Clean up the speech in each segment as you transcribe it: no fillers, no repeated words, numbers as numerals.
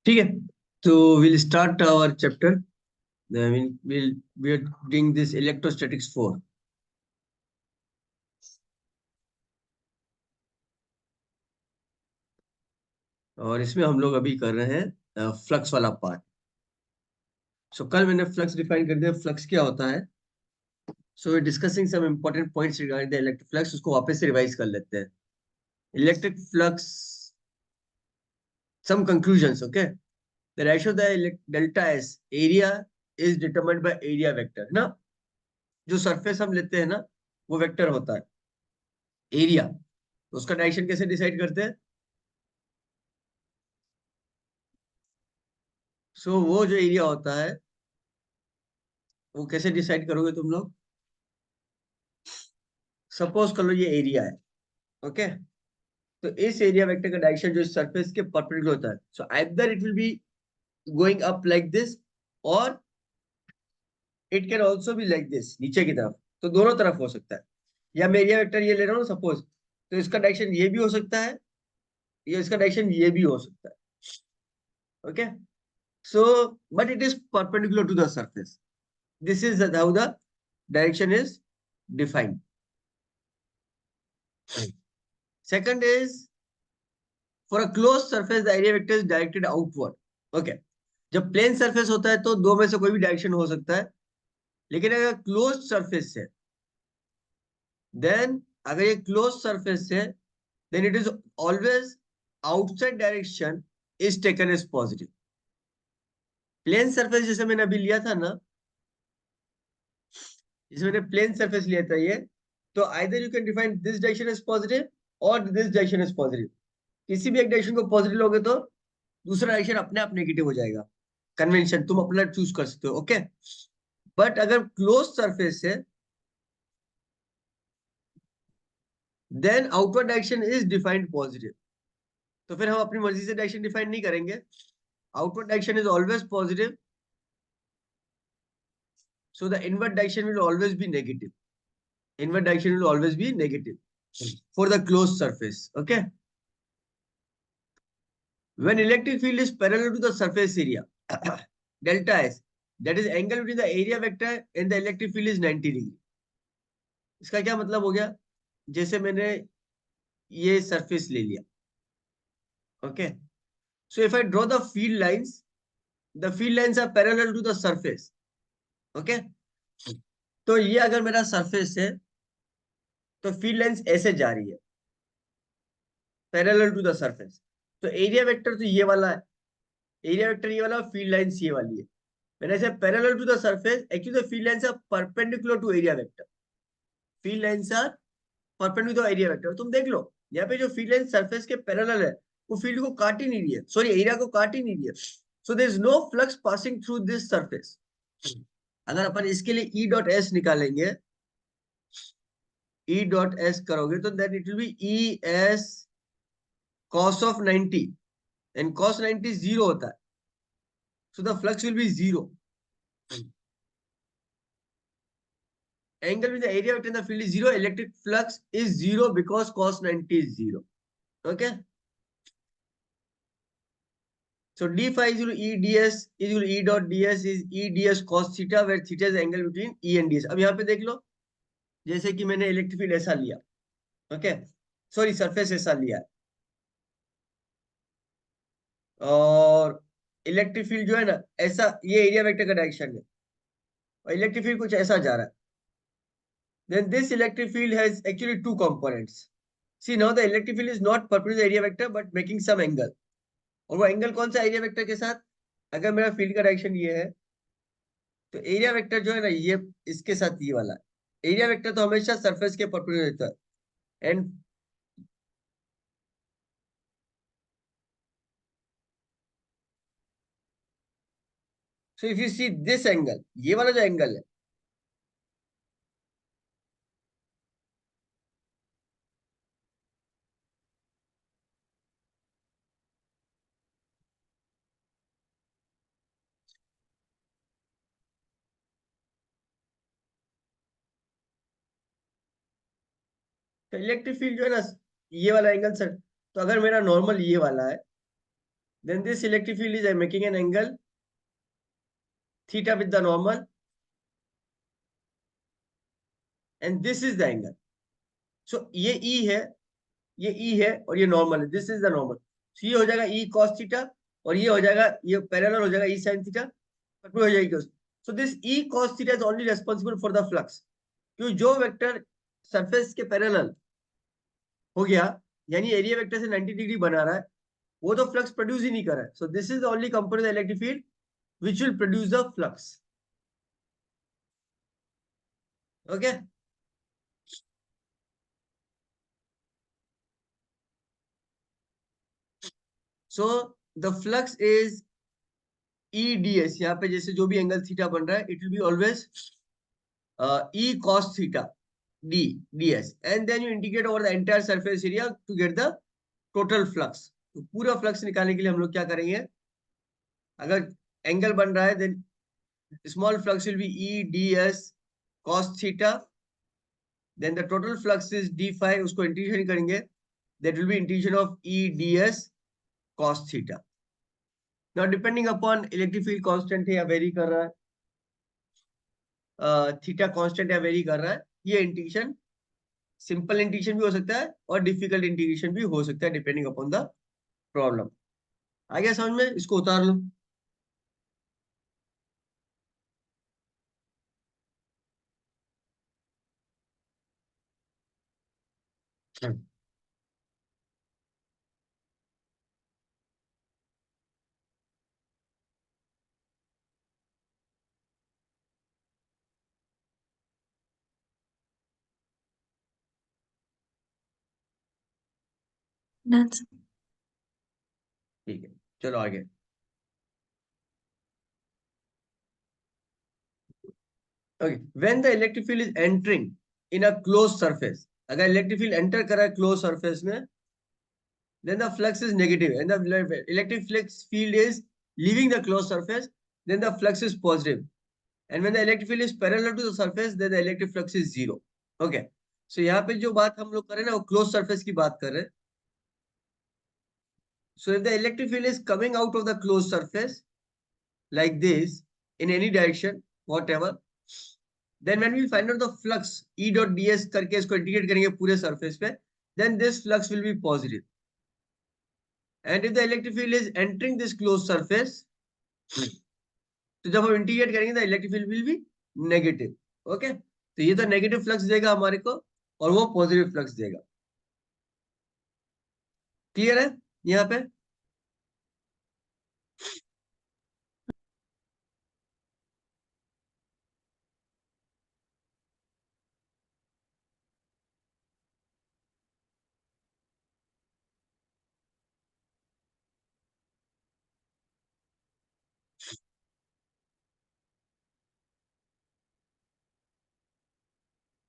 ठीक है, तो will start our chapter. We are doing this electrostatics 4। और इसमें हम लोग अभी कर रहे हैं फ्लक्स वाला पार्ट। सो कल मैंने फ्लक्स डिफाइन कर दिया, फ्लक्स क्या होता है। So we discussing some important points regarding the electric flux, उसको वापस से रिवाइज कर लेते हैं। Electric flux, some conclusions, okay? The ratio of the delta S area is determined by area vector ना। जो सरफेस हम लेते हैं ना, वो वेक्टर होता है एरिया। तो उसका डायरेक्शन कैसे डिसाइड करते हैं? सो वो जो एरिया होता है वो कैसे डिसाइड करोगे तुम लोग? सपोज कर लो ये एरिया है, ओके। तो इस एरिया वेक्टर का डायरेक्शन जो सरफेस के परपेंडिकुलर होता है, so either it will be going up like this, और it can also be like this, नीचे की तरफ। तो दोनों तरफ हो सकता है। या मैं एरिया वेक्टर ये ले रहा हूँ सपोज, तो इसका डायरेक्शन ये भी हो सकता है, या इसका डायरेक्शन ये भी हो सकता है, okay. So but it is perpendicular to the surface. This is how the direction is defined. Second is, for a closed surface the area vector is directed outward, okay। जब प्लेन सरफेस होता है तो दो में से कोई भी direction हो सकता है, लेकिन अगर क्लोज सरफेस है, देन अगर ये क्लोज सरफेस है, then it is always outside direction is taken as positive. Plane surface जैसे मैंने अभी लिया था ना, जैसे मैंने प्लेन सरफेस लिया था ये, तो either you can define this direction as positive और दिस डायरेक्शन एज पॉजिटिव। किसी भी एक डायरेक्शन को पॉजिटिव लोगे तो दूसरा डायरेक्शन अपने आप नेगेटिव हो जाएगा। कन्वेंशन तुम अपना चूज कर सकते हो, ओके। बट अगर क्लोज सरफेस है, then outward direction is defined positive. तो फिर हम अपनी मर्जी से डायरेक्शन डिफाइन नहीं करेंगे। Outward direction is always positive, so the inward direction will always be negative. Inward direction will always be negative for the closed surface, okay. When electric field is parallel to the surface area delta S, that is angle between the area vector and the electric field is 90 degree. इसका क्या मतलब हो गया? जैसे मैंने ये surface ले लिया, okay. So if I draw the field lines, the field lines are parallel to the surface, okay. तो ये अगर मेरा सरफेस है तो फील्ड लाइंस ऐसे जा रही है पैरेलल टू द सरफेस। तो एरिया वेक्टर तो ये वाला है, एरिया वेक्टर ये वाला, फील्ड लाइंस ये वाली है। मैंने ऐसे parallel to the surface, actually the field lines are perpendicular to area vector. Field lines are perpendicular to area vector. तुम देख लो यहाँ पे जो फील्ड लाइन सरफेस के पैरेलल है, वो फील्ड को काट ही नहीं रही है, सॉरी एरिया को काट ही नहीं रही है। So there is no flux passing through this surface. अगर अपन इसके लिए ई डॉट एस निकालेंगे, ई डॉट एस करोगे तो then it will be E S cos of 90, and cos 90 zero होता है, so the flux will be zero. Angle with the area within the field is zero, electric flux is zero because cos 90 is zero, okay. So d phi is equal to e ds is equal to e dot ds is e ds cos theta, where theta is angle between e and ds। अब यहाँ पे देख लो, जैसे कि मैंने electric field ऐसा लिया, okay, sorry surface ऐसा लिया, और इलेक्ट्रिक फील्ड जो है ना ऐसा, ये एरिया वेक्टर का डायरेक्शन है, और इलेक्ट्रिक फील्ड कुछ ऐसा जा रहा है। then this electric field has actually two components. See, now the electric field is not perpendicular to the area vector but making some angle, और वो एंगल कौन सा एरिया वेक्टर के साथ? अगर मेरा फील्ड का डायरेक्शन ये है, तो एरिया वेक्टर जो है ना ये इसके साथ ये वाला है। एरिया वेक्टर तो हमेशा सरफेस के परपेंडिकुलर रहता है, and so if you see this angle, ये वाला जो एंगल है, तो इलेक्ट्रिक फील्ड जो है ना ये वाला एंगल सर, तो अगर मेरा नॉर्मल ये वाला है, Then this electric field is making an angle theta with the normal, and this is the angle. So ये E है, ये E है और ये नॉर्मल है. This is the normal. So ये हो जाएगा E cos थीटा और ये हो जाएगा, ये पैरेलल हो जाएगा E sin थीटा, हो जाएगी. So this E cos theta is only responsible for the flux. क्योंकि जो वेक्टर सरफेस के पैरेलल हो गया, यानी एरिया वेक्टर से 90 डिग्री बना रहा है, वो तो फ्लक्स प्रोड्यूस ही नहीं कर रहा है. So this is the only component of electric field which will produce the flux. Okay. So the flux is E D S. यहाँ पे जैसे जो भी एंगल थीटा बन रहा है, it will be always E cos theta D D S, and then you integrate over the entire surface area to get the total flux. तो पूरा फ्लक्स निकालने के लिए हम लोग क्या करेंगे, अगर एंगल बन रहा है then small flux will be E ds cos theta, then the total flux is d phi, उसको इंटीग्रेशन करेंगे, that will be integration of E ds cos theta. Now depending upon electric field constant है या very कर रहा है, theta constant या very कर रहा है, ये इंटीग्रेशन सिंपल इंटीग्रेशन भी हो सकता है और डिफिकल्ट इंटीग्रेशन भी हो सकता है डिपेंडिंग अपॉन द प्रॉब्लम. आ गया समझ में? इसको उतार लो. ठीक है, चलो आगे. Okay, when the electric field is entering in a closed surface, अगर electric field enter कर रहा है closed surface में, then the flux is negative, and the electric flux field is leaving the closed surface, then the flux is positive. And when the electric field is parallel to the surface, then the electric flux is zero. Okay, so यहाँ पे जो बात हम लोग कर रहे हैं ना, वो closed surface की बात कर रहे हैं. So if the electric field is coming out of the closed surface like this in any direction, whatever, then when we find out the flux E dot ds करके इसको इंटीग्रेट करेंगे पूरे surface पे, then this flux will be positive. And if the electric field is entering this closed surface, तो जब हम integrate करेंगे तो electric field will be negative. Okay, तो ये तो नेगेटिव फ्लक्स देगा हमारे को और वो पॉजिटिव फ्लक्स देगा. क्लियर है यहाँ पे?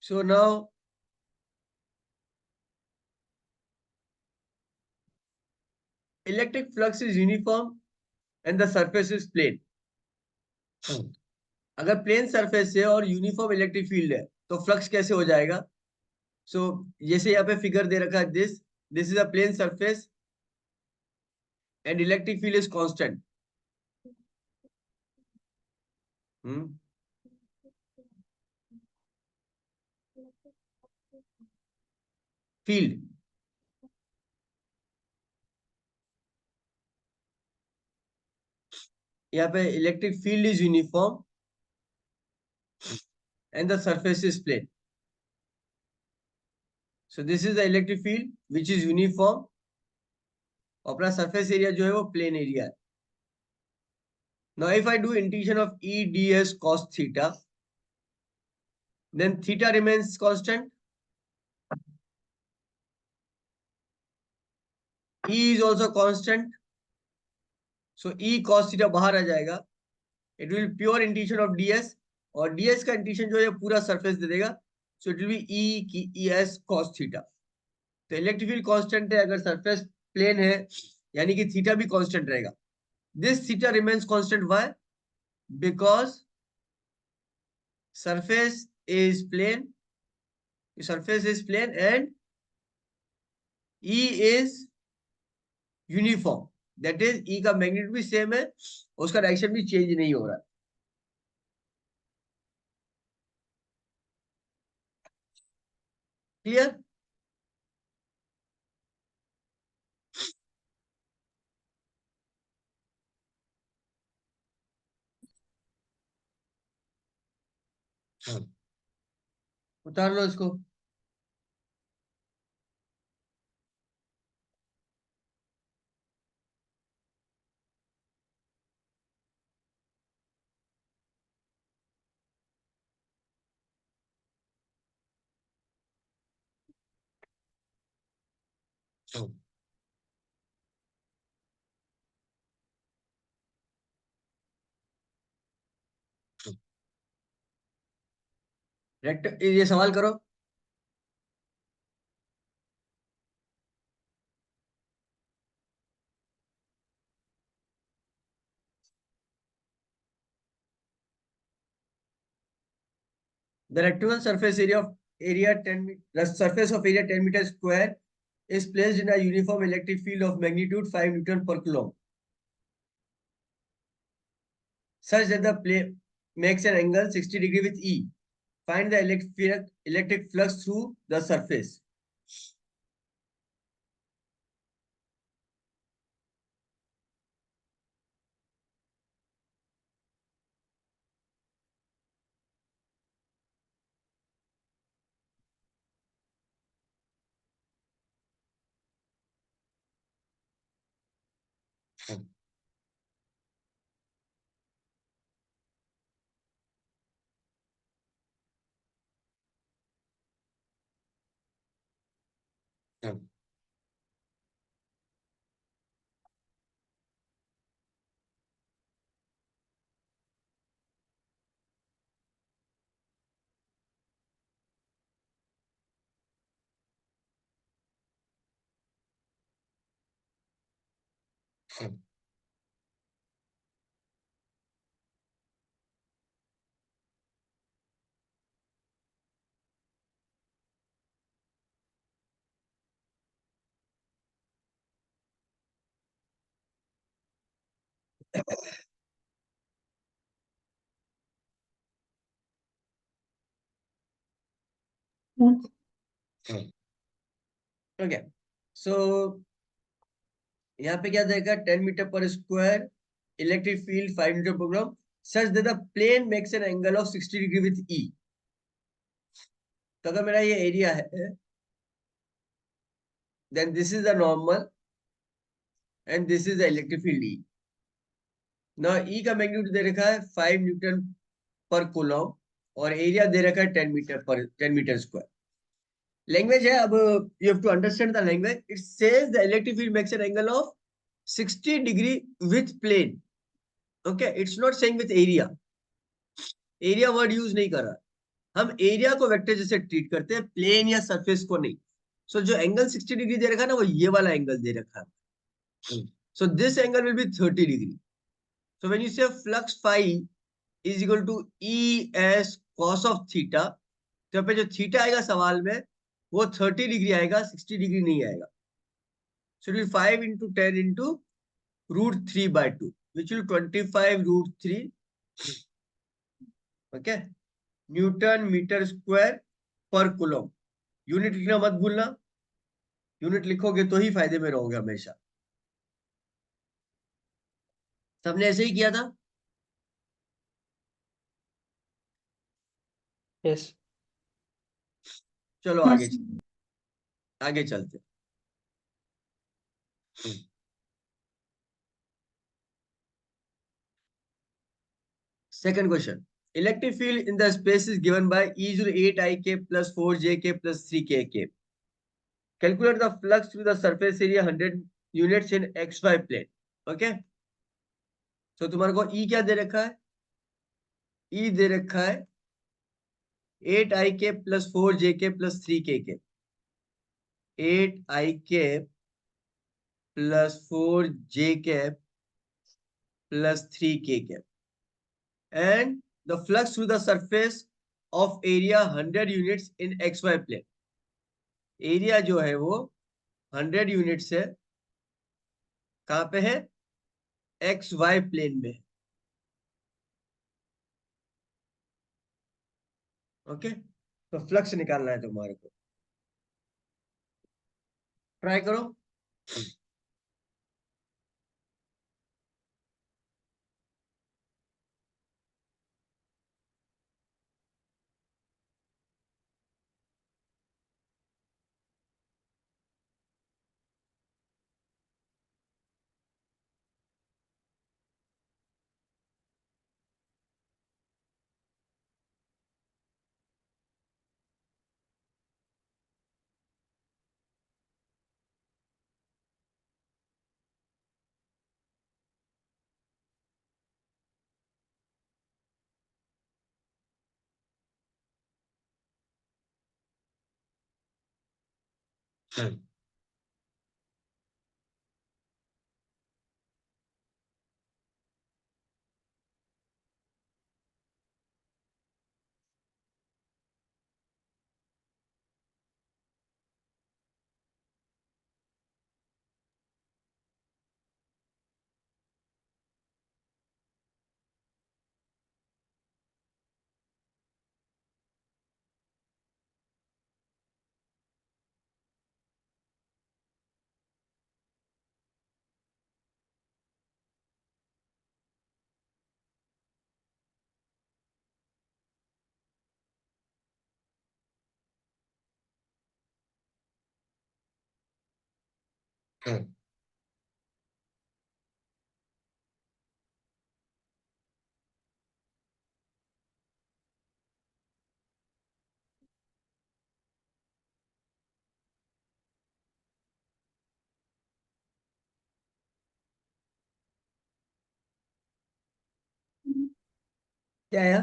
So now electric flux is uniform and the surface is plane. अगर प्लेन सरफेस है और यूनिफॉर्म इलेक्ट्रिक फील्ड है तो फ्लक्स कैसे हो जाएगा? सो जैसे यहाँ पे फिगर दे रखा है, this this is a plane surface and electric field is constant. Field, यहाँ पे electric field is uniform and the surface is plane. So this is the electric field which is uniform. अपना surface area जो है वो plane area है. Now if I do integration of E ds cos theta, then theta remains constant. E is also constant. So E cos theta बाहर आ जाएगा. It will be pure integration of ds और ds का integration जो है पूरा surface दे देगा. So it will be E की es cos theta. तो इलेक्ट्रिक फील्ड कांस्टेंट है अगर सरफेस प्लेन है, यानी कि थीटा भी कांस्टेंट रहेगा. This theta remains constant. Why? Because surface is plane, surface is plane and E is uniform. That is E का मैग्नीट्यूड भी सेम है, उसका डायरेक्शन भी चेंज नहीं हो रहा। क्लियर? उतार लो इसको। रेक्ट ये सवाल करो। The rectangular surface area of area 10 the surface of area 10 meter square is placed in a uniform electric field of magnitude 5 Newton per coulomb such that the plane makes an angle 60 degree with E. Find the electric flux through the surface. Okay, so यहाँ पे क्या देगा 10 metre पर square electric field 5 Newton per coulomb such that the plane makes an angle of 60 degree with E. तो अगर मेरा ये area है, then this is the normal and this is the electric field E. ना E का magnitude दे रखा है 5 Newton पर कूलम और एरिया दे रखा है 10 मीटर स्क्वायर। लैंग्वेज है, अब you have to understand the language. It says the electric field makes an angle of 60 degree with plane. Okay, it's not saying with area, area word use नहीं कर रहा। हम area को vector जैसे treat करते हैं, प्लेन या surface को नहीं। सो जो एंगल 60 डिग्री दे रखा है ना, वो ये वाला एंगल दे रखा है। So this angle will be 30 degree. So when you say flux phi is equal to E S cos of theta, तो यहाँ पे जो थीटा आएगा सवाल में वो 30 डिग्री आएगा, 60 डिग्री नहीं आएगा। So it 5 into 10 into √3/2 which will 25 √3, okay, newton metre square per coulomb. Unit लिखना मत भूलना, यूनिट लिखोगे तो ही फायदे में रहोगे हमेशा। सबने ऐसे ही किया था। यस। चलो आगे आगे चलते। Second question, electric field in the space is given by E08IK plus 4JK plus 3KK. Calculate the flux through the surface area 100 units in XY plane. Okay, तो तुम्हारे को E क्या दे रखा है? E दे रखा है 8IK plus 4JK plus 3KK. 8IK plus 4JK plus 3KK. And the flux through the surface of area 100 units in XY plane. Area जो है वो 100 यूनिट से कहाँ पे है? एक्स वाई प्लेन में। ओके, तो फ्लक्स निकालना है तुम्हारे को, ट्राई करो। क्या आया?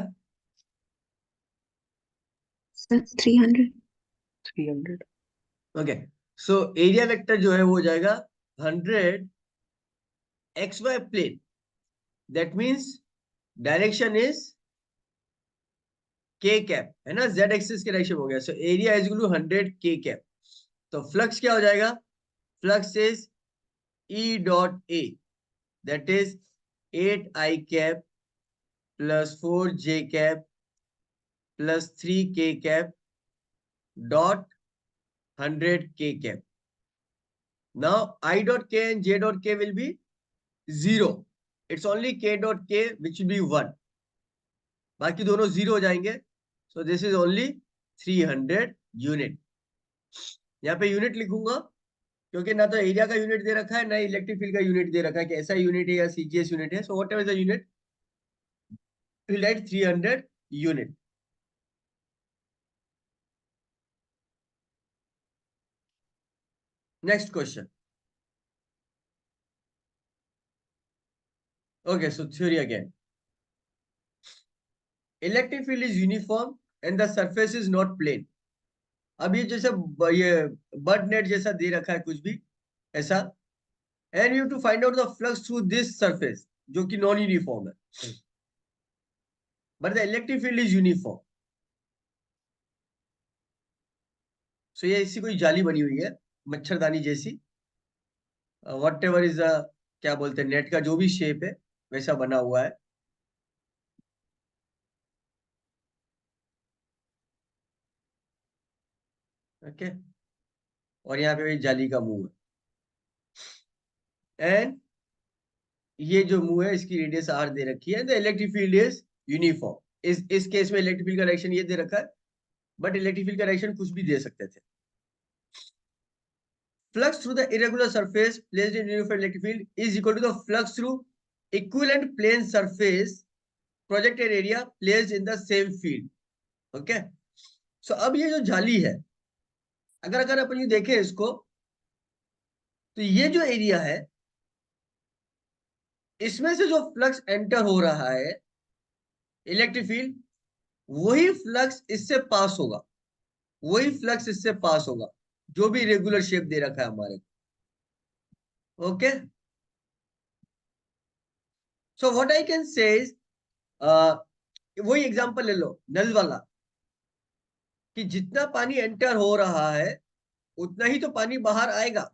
Sir 300। 300। Okay, so area vector जो है वो हो जाएगा 100 X Y plane, that means direction is K cap, है ना, जेड एक्सिस के डायरेक्शन हो गया। So area is equal to 100 K cap. तो फ्लक्स क्या हो जाएगा? Flux is E dot A, that is 8 I cap plus 4 J cap plus 3 के cap dot 100 K cap. Now I dot k and j dot k will be 0. It's only k dot k which will be 1. बाकी दोनों 0 हो जाएंगे. So this is only 300 unit. यहाँ पे unit लिखूंगा क्योंकि ना तो एरिया का यूनिट दे रखा है ना इलेक्ट्रिक फील्ड का यूनिट दे रखा है कि ऐसा यूनिट है या सीजीएस यूनिट है. So what ever the unit will write 300 unit. Next question. Okay, so theory again. Electric field is uniform and the surface is not plane. अब ये जैसे ये बर्ड नेट जैसा दे रखा है कुछ भी ऐसा, and you to find out the flux through this surface जो कि नॉन यूनिफॉर्म है, but the electric field is uniform. So ये इसी कोई जाली बनी हुई है मच्छरदानी जैसी, व्हाट एवर इज क्या बोलते हैं नेट का जो भी शेप है वैसा बना हुआ है. ओके, और यहाँ पे जाली का मुंह है, एंड ये जो मुंह है इसकी रेडियस आर दे रखी है. The electric field is uniform. इस केस में इलेक्ट्रिक फील्ड का डायरेक्शन ये दे रखा है, बट इलेक्ट्रिक फील्ड का डायरेक्शन कुछ भी दे सकते थे. Flux through the irregular surface placed in uniform electric field is equal to the flux through equivalent plane surface projected area placed in the same field. Okay, so अब ये जो जाली है, अगर अगर अपन ये देखें इसको, तो ये जो एरिया है इसमें से जो फ्लक्स एंटर हो रहा है इलेक्ट्रिक फील्ड, वही फ्लक्स इससे पास होगा, वही फ्लक्स इससे पास होगा जो भी रेगुलर शेप दे रखा है हमारे. Okay, so what I can say is, वही एग्जांपल ले लो नल वाला, कि जितना पानी एंटर हो रहा है उतना ही तो पानी बाहर आएगा.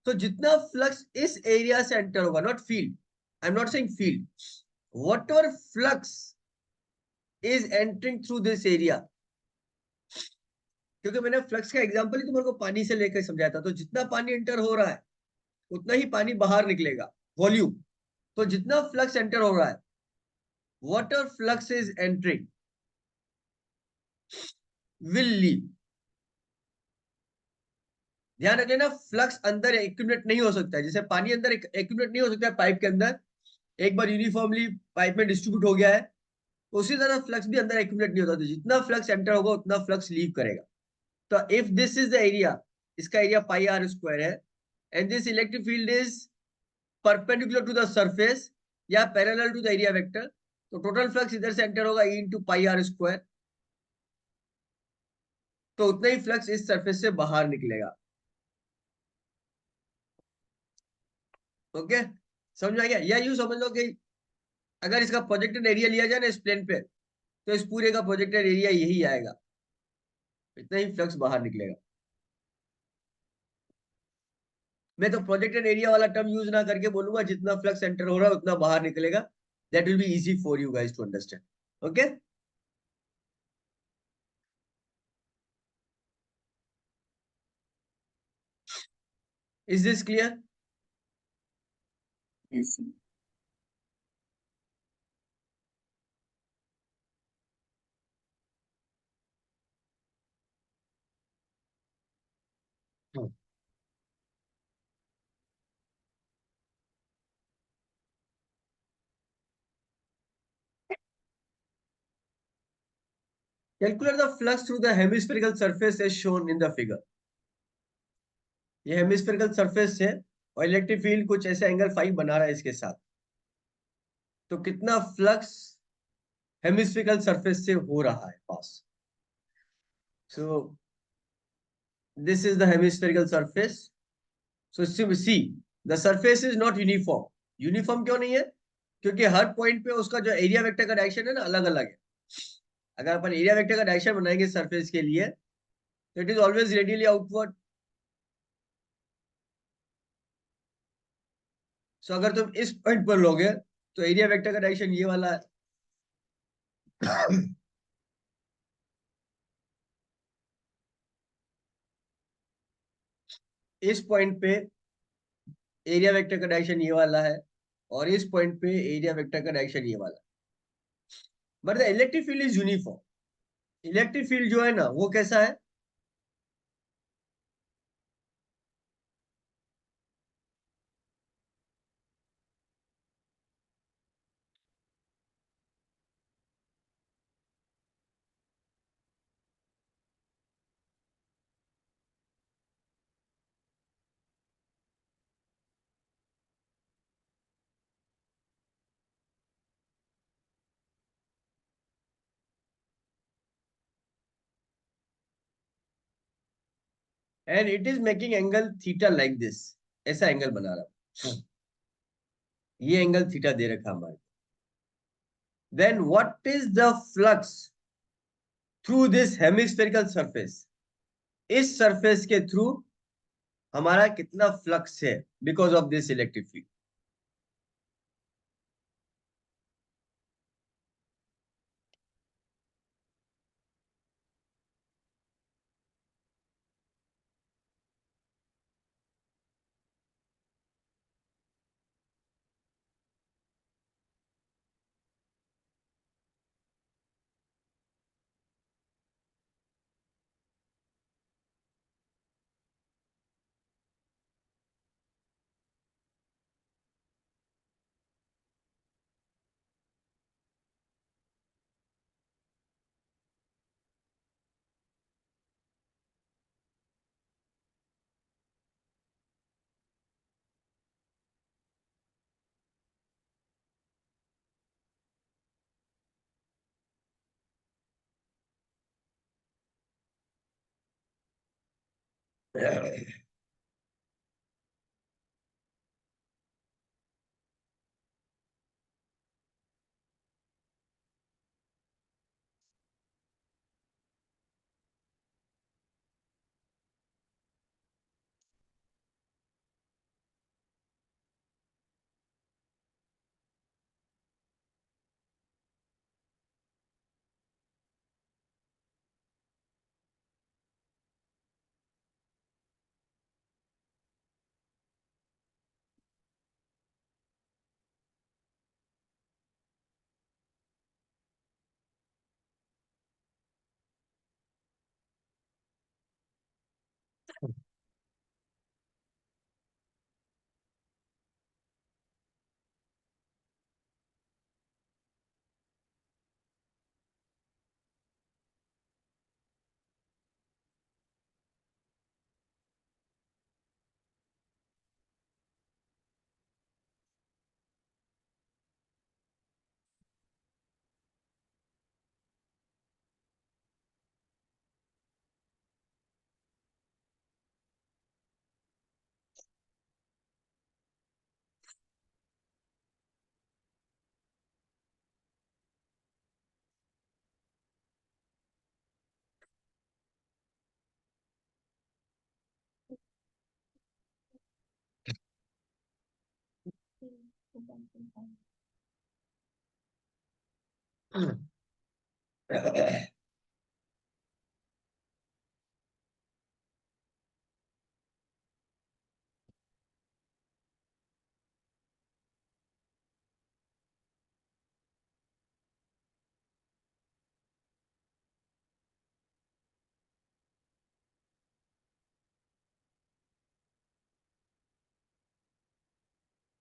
तो जितना फ्लक्स इस एरिया से एंटर होगा, not field, I am not saying field, what ever flux is entering through this area, क्योंकि मैंने फ्लक्स का एग्जांपल ही तुम्हारे को पानी से लेकर समझाया था, तो जितना पानी एंटर हो रहा है उतना ही पानी बाहर निकलेगा, वॉल्यूम। तो जितना फ्लक्स एंटर हो रहा है, what ever flux is entering will leave. ध्यान रख लेना, फ्लक्स अंदर एक्यूमुलेट नहीं हो सकता है, जैसे पानी अंदर एक्यूमुलेट नहीं हो सकता है पाइप के अंदर, एक बार यूनिफॉर्मली पाइप में डिस्ट्रीब्यूट हो गया है, तो उसी तरह फ्लक्स भी अंदर एक्यूमुलेट नहीं होता, तो जितना फ्लक्स एंटर होगा उतना फ्लक्स लीव करेगा। तो if this is the area, इसका एरिया पाई आर स्क्वायर है, and this electric field is perpendicular to the surface या parallel to the area vector, तो टोटल फ्लक्स इधर से एंटर होगा E into pi are square, तो उतना ही flux इस सरफेस से बाहर निकलेगा। ओके, समझ में आ गया? या यूं समझ लो कि अगर इसका प्रोजेक्टेड एरिया लिया जाए ना इस प्लेन पे, तो इस पूरे का प्रोजेक्टेड एरिया यही आएगा, इतना ही फ्लक्स बाहर निकलेगा। मैं तो प्रोजेक्टेड एरिया वाला टर्म यूज ना करके बोलूंगा जितना फ्लक्स एंटर हो रहा है उतना बाहर निकलेगा। That will be easy for you guys to understand. Okay, is this clear? Yes, sir. Calculate the flux through the hemispherical surface as shown in the figure. ये हेमिस्फेरिकल सरफेस है और electric field कुछ ऐसा angle phi बना रहा है इसके साथ, तो कितना फ्लक्स हेमिस्फेरिकल सरफेस से हो रहा है pass. So this is the hemispherical surface. So see, the surface is not uniform. Uniform क्यों नहीं है? क्योंकि हर पॉइंट पे उसका जो एरिया वेक्टर का डायरेक्शन है ना अलग अलग है। अगर अपन एरिया वेक्टर का डायरेक्शन बनाएंगे सरफेस के लिए, तो it is always radially outward. So अगर तुम इस पॉइंट पर लोगे तो एरिया वेक्टर का डायरेक्शन ये वाला है। इस पॉइंट पे एरिया वेक्टर का डायरेक्शन ये वाला है, और इस पॉइंट पे एरिया वेक्टर का डायरेक्शन ये वाला है। But the electric field is uniform. Electric field जो है ना वो कैसा है? And it is making angle theta like this, ऐसा एंगल बना रहा हूं। ये एंगल थीटा दे रखा हमारे। Then what is the flux through this hemispherical surface? इस सरफेस के थ्रू हमारा कितना फ्लक्स है because of this electric field?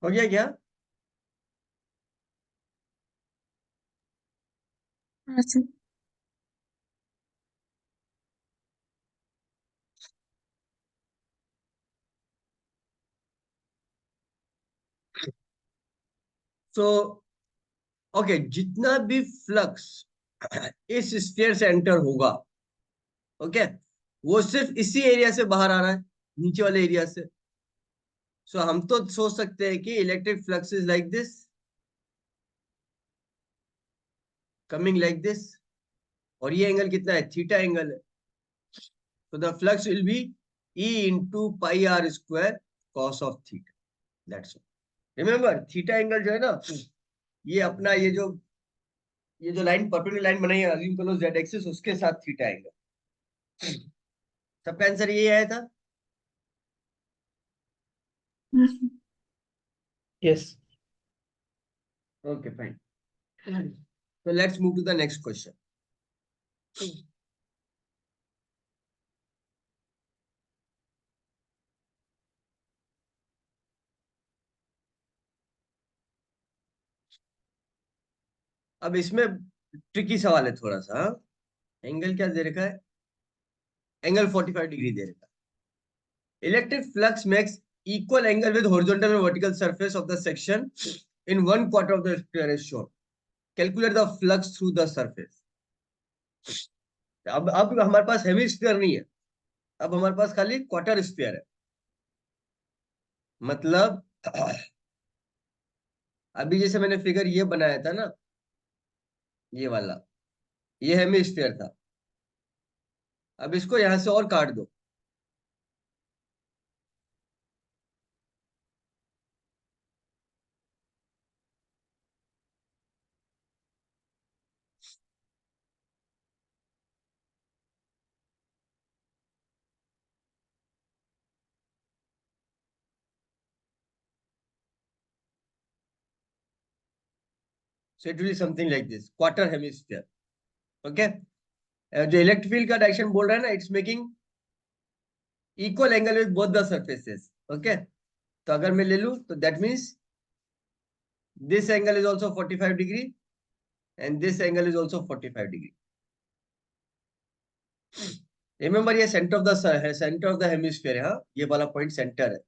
हो गया क्या? हाँ सर। सो ओके, जितना भी फ्लक्स इस स्फीयर से एंटर होगा, ओके, वो सिर्फ इसी एरिया से बाहर आ रहा है, नीचे वाले एरिया से। सो हम तो सोच सकते हैं कि electric flux is like this, coming like this, और ये एंगल कितना है? थीटा एंगल है। So the flux will be E into pi r square cos of theta. That's all. Remember, theta angle जो है ना, ये अपना ये जो लाइन परपेंडिकुलर लाइन बनाई है, अज्यूम करो z एक्सिस, उसके साथ थीटा एंगल। सबका आंसर यही आया था। हाँ sir. Yes. Okay, fine. So let's move to the next question. अब इसमें ट्रिकी सवाल है थोड़ा सा। एंगल क्या दे रखा है? एंगल 45 डिग्री दे रखा है। Electric flux makes equal angle with horizontal and vertical surface of the section in 1/4 of the sphere is shown. Calculate the flux through the surface. अब हमारे पास हेमी स्फीयर नहीं है, अब हमारे पास खाली क्वार्टर स्फीयर है। मतलब अभी जैसे मैंने फिगर ये बनाया था ना, ये वाला, ये हेमी स्फीयर था। अब इसको यहां से और काट दो। So it will something like this, quarter hemisphere. Okay, जो इलेक्ट्रिक फील्ड का डायरेक्शन बोल रहा है ना, it's making equal angle with both the surfaces. Okay, तो अगर मैं ले लूं तो that means this angle is also 45 degree and this angle is also 45 degree. Remember, ये centre of the centre of the hemisphere है। हाँ, ये वाला पॉइंट सेंटर है,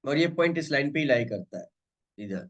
और ये पॉइंट इस लाइन पे ही लाई करता है, इधर।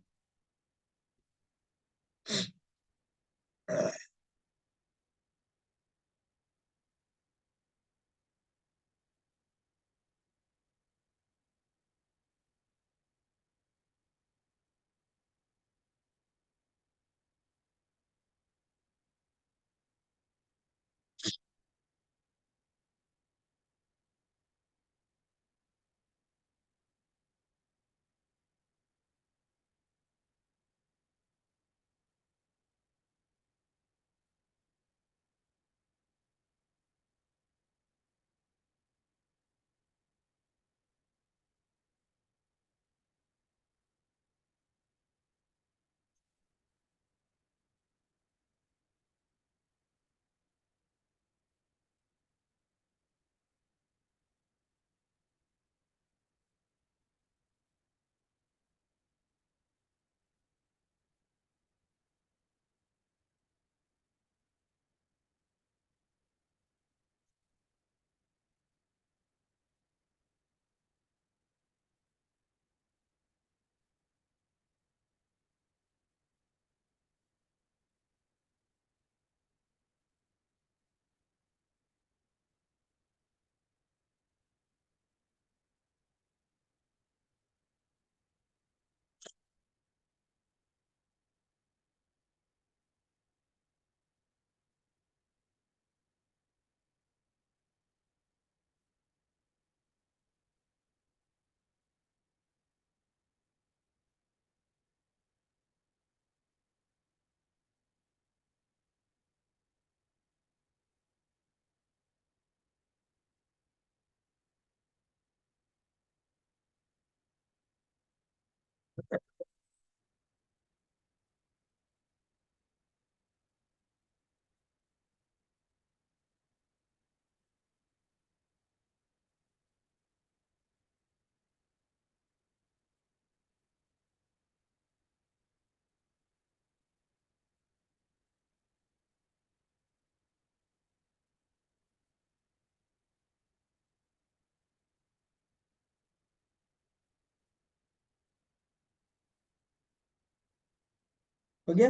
हो गया?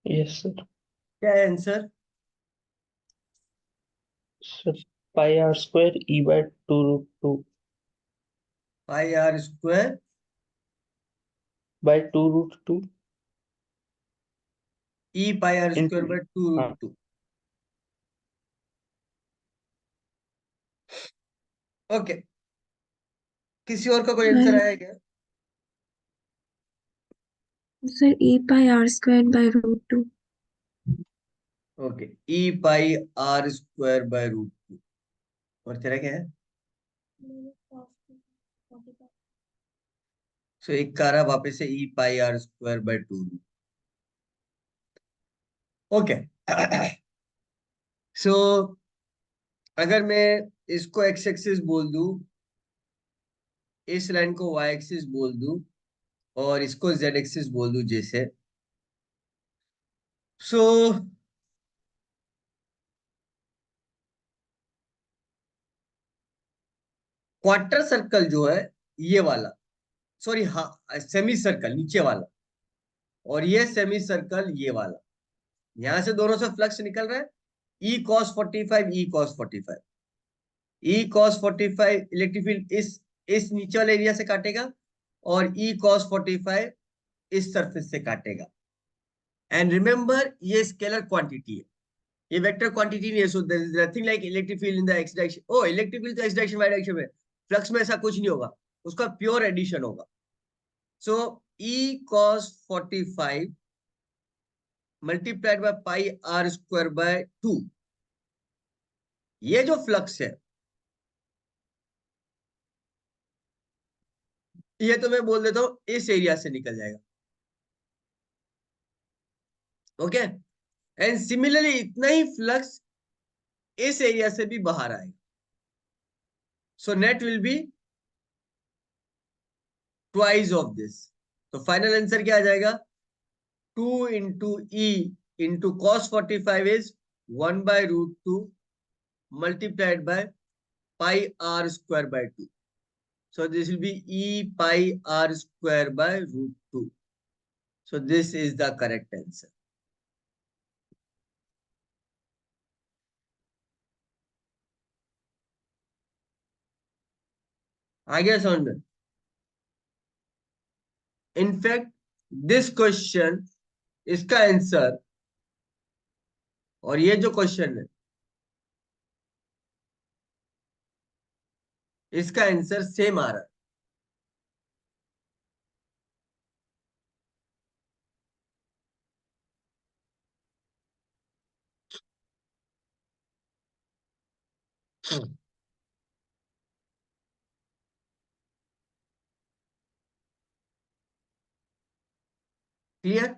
Yes, sir. क्या है answer? Sir, pi r square e by 2 root 2 pi are square by 2 root 2 E pi R into square by 2 root हाँ 2। ओके, किसी और का कोई आंसर आया क्या? सर e पाई r squared by root 2. Okay, E pi are square by root 2। और तेरा क्या है? सो एक का रहा वापस से ई pi are square by 2। Okay. सो अगर मैं इसको एक्स एक्सिस बोल दूं, इस लाइन को वाई एक्सिस बोल दूं, और इसको जेड एक्सिस बोल दूं जैसे, सो क्वार्टर सर्कल जो है ये वाला, सॉरी हाँ, सेमी सर्कल नीचे वाला, और ये सेमी सर्कल ये वाला, यहां से दोनों से फ्लक्स निकल रहा है। ई कॉस 45, ई कॉस 45, ई कॉस 45 इलेक्ट्रिक फील्ड इस नीचे वाले एरिया से काटेगा, और ई कॉस 45 इस सरफेस से काटेगा। एंड रिमेंबर ये स्केलर क्वांटिटी है, ये वेक्टर क्वांटिटी नहीं है। So there is nothing like electric field in the X direction. ओ, इलेक्ट्रिक फील्ड तो एक्स डायरेक्शन वाई डायरेक्शन में, फ्लक्स में ऐसा कुछ नहीं होगा, उसका प्योर एडिशन होगा। So E cos 45 multiplied by pi are square by 2, ये जो फ्लक्स है ये तो मैं बोल देता हूं इस एरिया से निकल जाएगा। ओके, एंड सिमिलरली इतना ही फ्लक्स इस एरिया से भी बाहर आएगा। So net will be twice of this. तो फाइनल आंसर क्या आ जाएगा? 2 into E into cos 45 is 1 by root 2 multiplied by pi are square by 2। So this will be e pi r square by root 2. So this is the correct answer. आ गया समझ में? In fact this question, इसका answer और ये जो question है इसका answer same आ रहा है। क्लियर?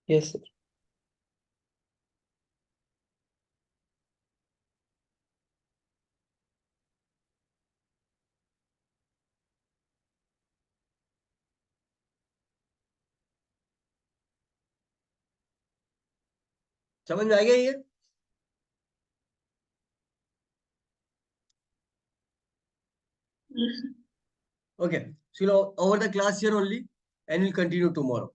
yes, sir. समझ में आ गया ये? Yes. Okay, so over the class here only, and we'll continue tomorrow.